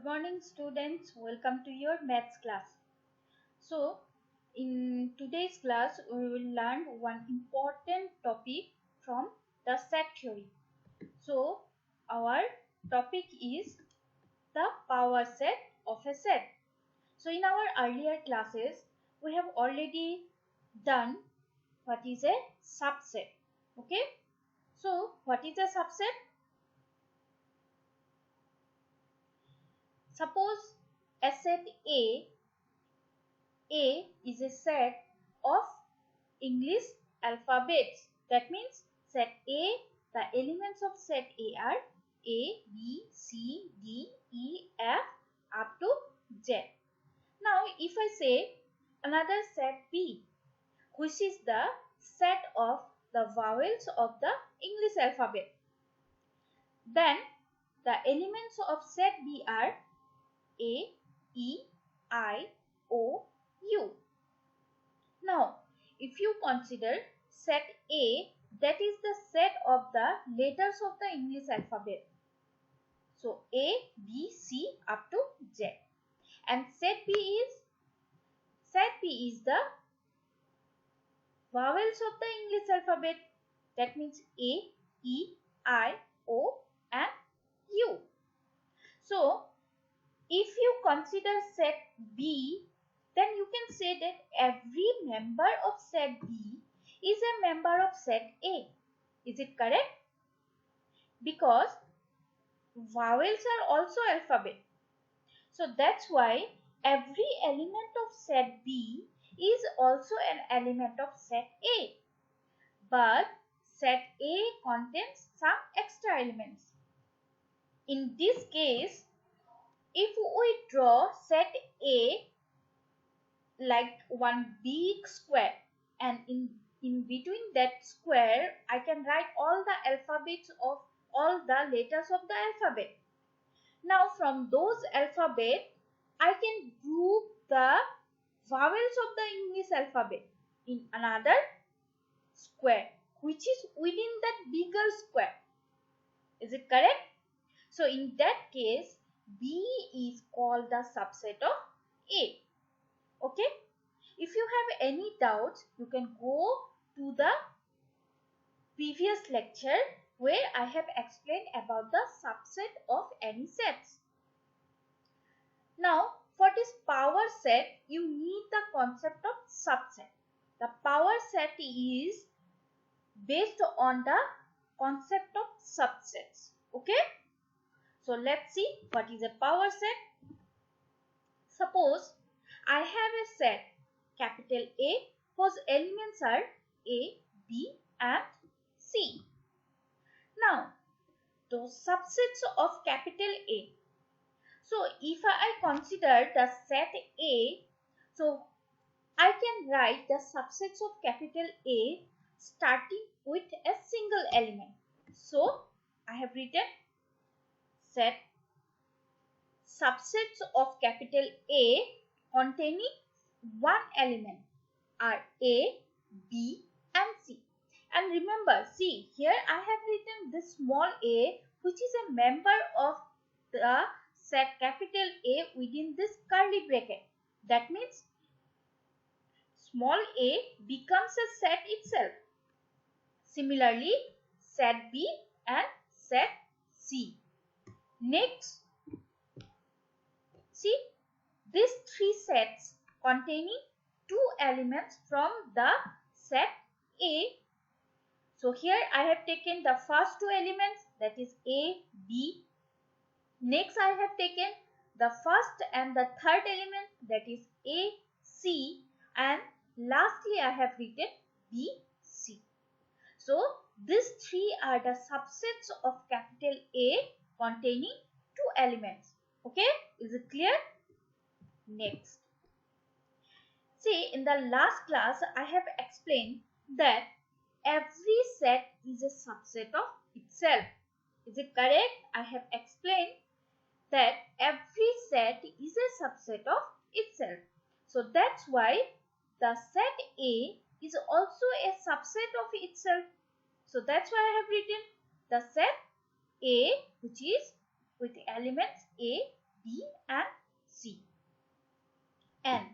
Good morning, students. Welcome to your maths class. So, in today's class, we will learn one important topic from the set theory. So, our topic is the power set of a set. So, in our earlier classes, we have already done what is a subset. Okay. So, what is a subset? Suppose a set A is a set of English alphabets. That means set A, the elements of set A are A, B, C, D, E, F up to Z. Now if I say another set B, which is the set of the vowels of the English alphabet, then the elements of set B are A, E, I, O, U. Now, if you consider set A, that is the set of the letters of the English alphabet. So, A, B, C up to Z. And set B is the vowels of the English alphabet. That means A, E, I, O and U. So, if you consider set B, then you can say that every member of set B is a member of set A. Is it correct? Because vowels are also alphabet. So that's why every element of set B is also an element of set A. But set A contains some extra elements. In this case, if we draw set A like one big square, and in between that square I can write all the alphabets of all the letters of the alphabet. Now from those alphabet I can group the vowels of the English alphabet in another square which is within that bigger square. Is it correct? So in that case B is called the subset of A. Okay, if you have any doubts, you can go to the previous lecture where I have explained about the subset of any sets. Now, for this power set, you need the concept of subset. The power set is based on the concept of subsets. Okay, so let's see what is a power set. Suppose I have a set capital A whose elements are A, B and C. Now, those subsets of capital A. So, if I consider the set A, so I can write the subsets of capital A starting with a single element. So, I have written set subsets of capital A containing one element are A, B and C. And remember, see here I have written this small a which is a member of the set capital A within this curly bracket. That means small a becomes a set itself. Similarly, set B and set C. Next, see these three sets containing two elements from the set A. So here I have taken the first two elements, that is A, B. Next I have taken the first and the third element, that is A, C, and lastly I have written B, C. So these three are the subsets of capital A containing two elements. Okay, is it clear? Next, see in the last class I have explained that every set is a subset of itself. Is it correct? I have explained that every set is a subset of itself. So that's why the set A is also a subset of itself. So that's why I have written the set A which is with elements A, B and C. And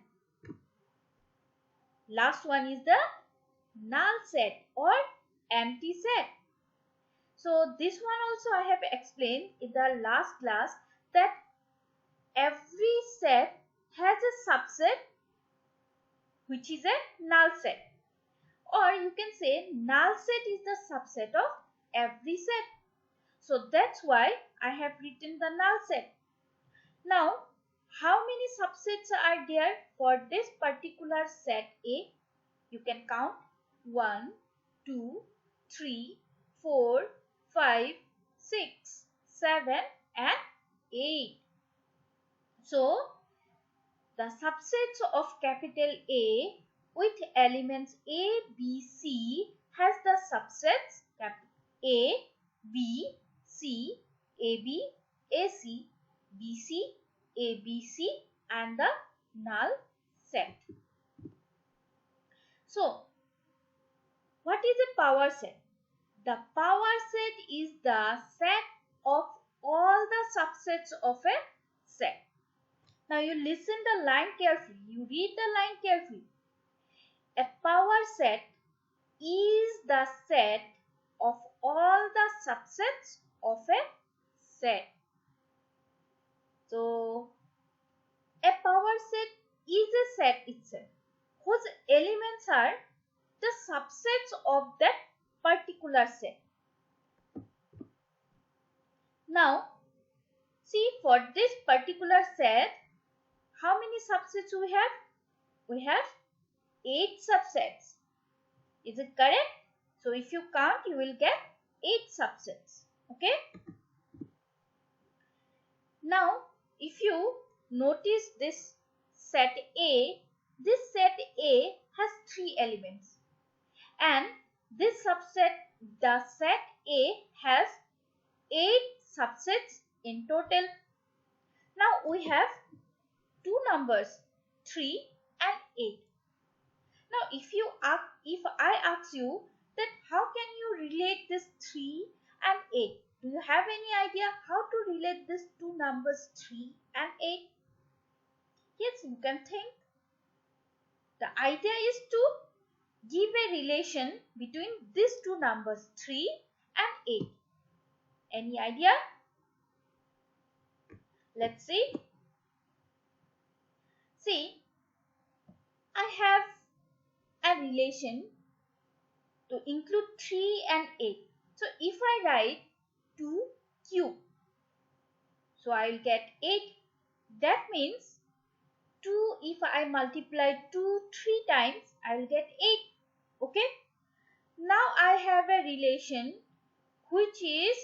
last one is the null set or empty set. So this one also I have explained in the last class that every set has a subset which is a null set, or you can say null set is the subset of every set. So that's why I have written the null set. Now, how many subsets are there for this particular set A? You can count 1, 2, 3, 4, 5, 6, 7 and 8. So, the subsets of capital A with elements A, B, C has the subsets A, B, C, AB, AC, BC, ABC and the null set. So, what is a power set? The power set is the set of all the subsets of a set. Now you listen the line carefully. You read the line carefully. A power set is the set of all the subsets of a set. So, a power set is a set itself whose elements are the subsets of that particular set. Now, see, for this particular set, how many subsets we have? We have 8 subsets. Is it correct? So, if you count, you will get 8 subsets. Okay? Now, if you notice this set A, this set A has 3 elements. And this subset, the set A has 8 subsets in total. Now, we have two numbers 3 and 8. Now if I ask you that how can you relate this 3 and 8? Do you have any idea how to relate these two numbers 3 and 8? Yes, you can think. The idea is to give a relation between these two numbers 3 and 8. Any idea? Let's see. See, I have a relation to include 3 and 8. So if I write 2 cube, so I will get 8. That means 2, if I multiply 2 3 times, I will get 8. Okay. Now I have a relation which is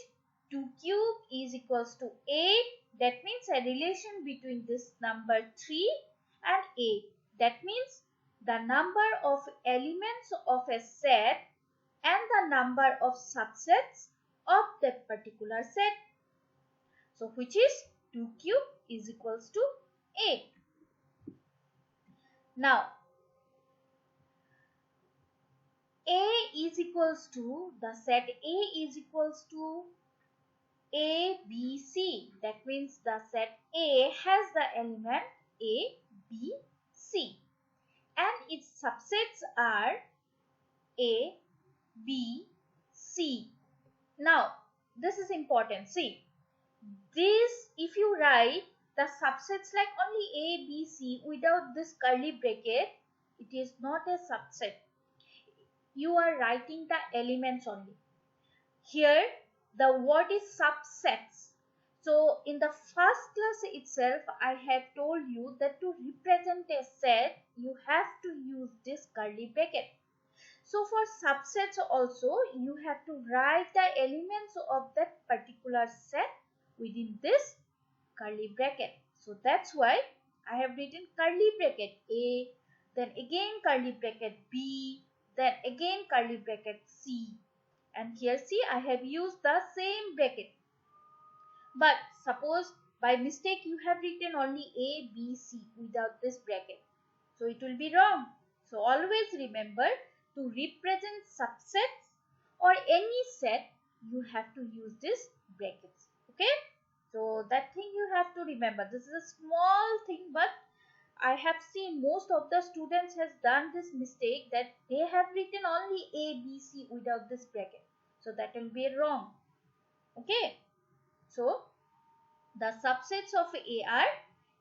2 cube is equals to 8. That means a relation between this number 3 and 8. That means the number of elements of a set and the number of subsets of that particular set. So, which is 2 cube is equals to 8. Now, A is equals to, the set A is equals to A, B, C. That means the set A has the element A, B, C. And its subsets are A, B, C. Now, this is important. See, this if you write the subsets like only A, B, C without this curly bracket, it is not a subset. You are writing the elements only. Here, the word is subsets. So, in the first class itself, I have told you that to represent a set, you have to use this curly bracket. So, for subsets also, you have to write the elements of that particular set within this curly bracket. So, that's why I have written curly bracket A, then again curly bracket B, then again curly bracket C. And here see, I have used the same bracket. But suppose by mistake you have written only A, B, C without this bracket. So it will be wrong. So always remember to represent subsets or any set, you have to use this brackets. Okay. So that thing you have to remember. This is a small thing, but I have seen most of the students has done this mistake that they have written only A, B, C without this bracket. So that will be wrong. Okay. So the subsets of A are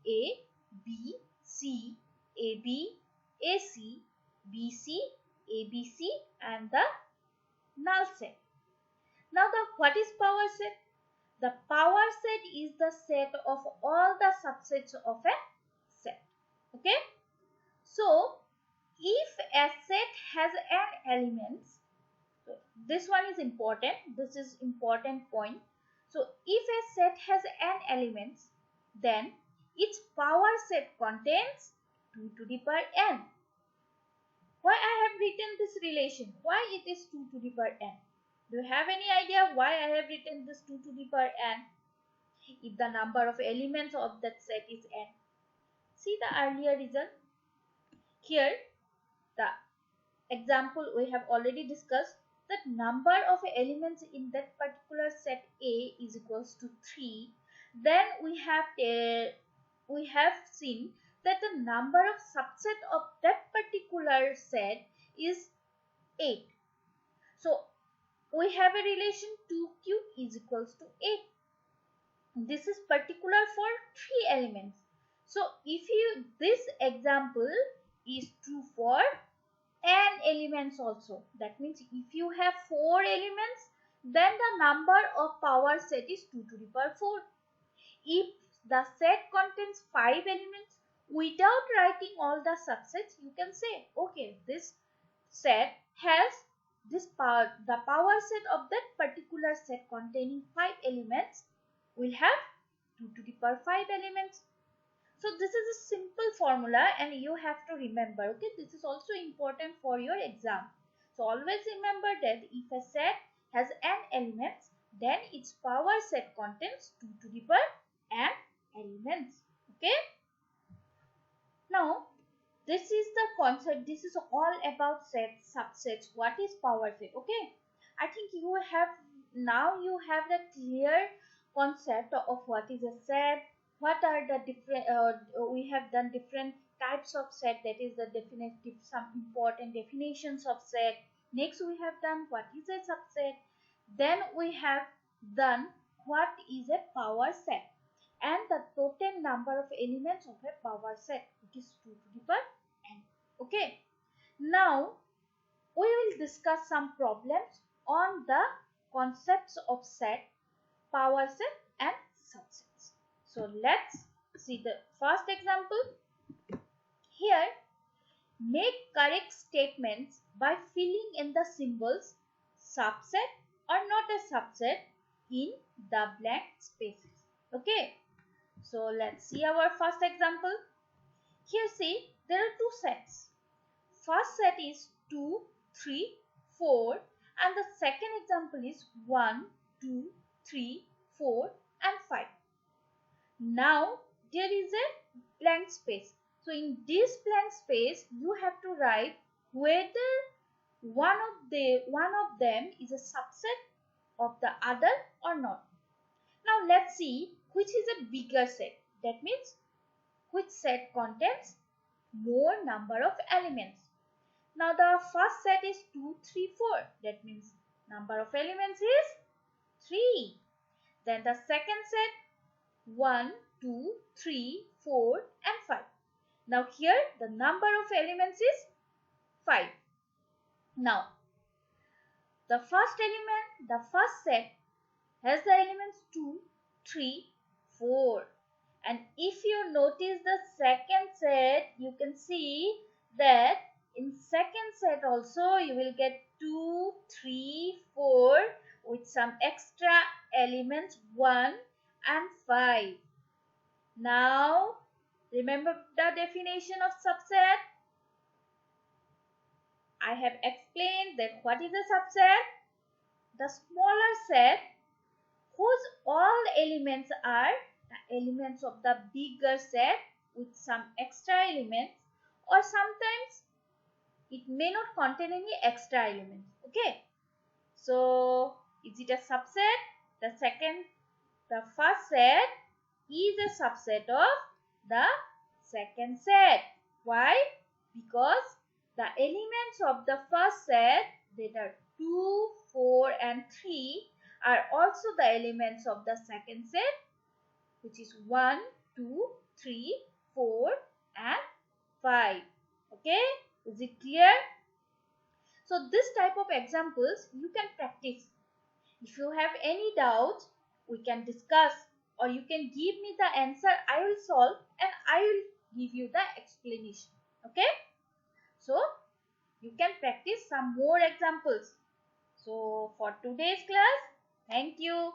A, B, C, AB, AC, BC, ABC and the null set. Now what is power set? The power set is the set of all the subsets of a set. Okay. So if a set has an element, so this one is important. This is important point. So if a set has n elements, then its power set contains 2 to the power n. Why I have written this relation? Why it is 2 to the power n? Do you have any idea why I have written this 2 to the power n? If the number of elements of that set is n. See the earlier result. Here the example we have already discussed, that number of elements in that particular set A is equals to 3. Then we have seen that the number of subset of that particular set is 8. So we have a relation 2 cube is equals to 8. This is particular for 3 elements. So if this example is true for n elements also. That means if you have 4 elements, then the number of power set is 2 to the power 4. If the set contains 5 elements, without writing all the subsets, you can say, okay, this set has this power, the power set of that particular set containing 5 elements will have 2 to the power 5 elements. So this is a simple formula and you have to remember, okay, this is also important for your exam. So always remember that if a set has n elements, then its power set contains 2 to the power n elements. Okay. Now this is the concept. This is all about sets, subsets. What is power set? Okay. I think you have the clear concept of what is a set. What are the different we have done different types of set, that is the definitive, some important definitions of set. Next we have done what is a subset. Then we have done what is a power set and the total number of elements of a power set, which is 2 to the power n. Okay. Now we will discuss some problems on the concepts of set, power set and subsets. So let's see the first example. Here, make correct statements by filling in the symbols subset or not a subset in the blank spaces. Okay. So let's see our first example. Here see, there are two sets. First set is 2, 3, 4 and the second example is 1, 2, 3, 4 and 5. Now there is a blank space. So in this blank space you have to write whether one of them is a subset of the other or not. Now let's see which is a bigger set. That means which set contains more number of elements. Now the first set is 2, 3, 4. That means number of elements is 3. Then the second set 1, 2, 3, 4 and 5. Now here the number of elements is 5. Now the first set has the elements 2, 3, 4. And if you notice the second set, you can see that in second set also you will get 2, 3, 4 with some extra elements 1 and 5. Now remember the definition of subset. I have explained that what is a subset? The smaller set whose all elements are the elements of the bigger set with some extra elements, or sometimes it may not contain any extra elements. Okay. So is it a subset? The second the first set is a subset of the second set. Why? Because the elements of the first set, that are 2, 4 and 3, are also the elements of the second set, which is 1, 2, 3, 4 and 5. Okay, is it clear? So this type of examples you can practice. If you have any doubt, we can discuss, or you can give me the answer. I will solve and I will give you the explanation. Okay, so you can practice some more examples. So for today's class, thank you.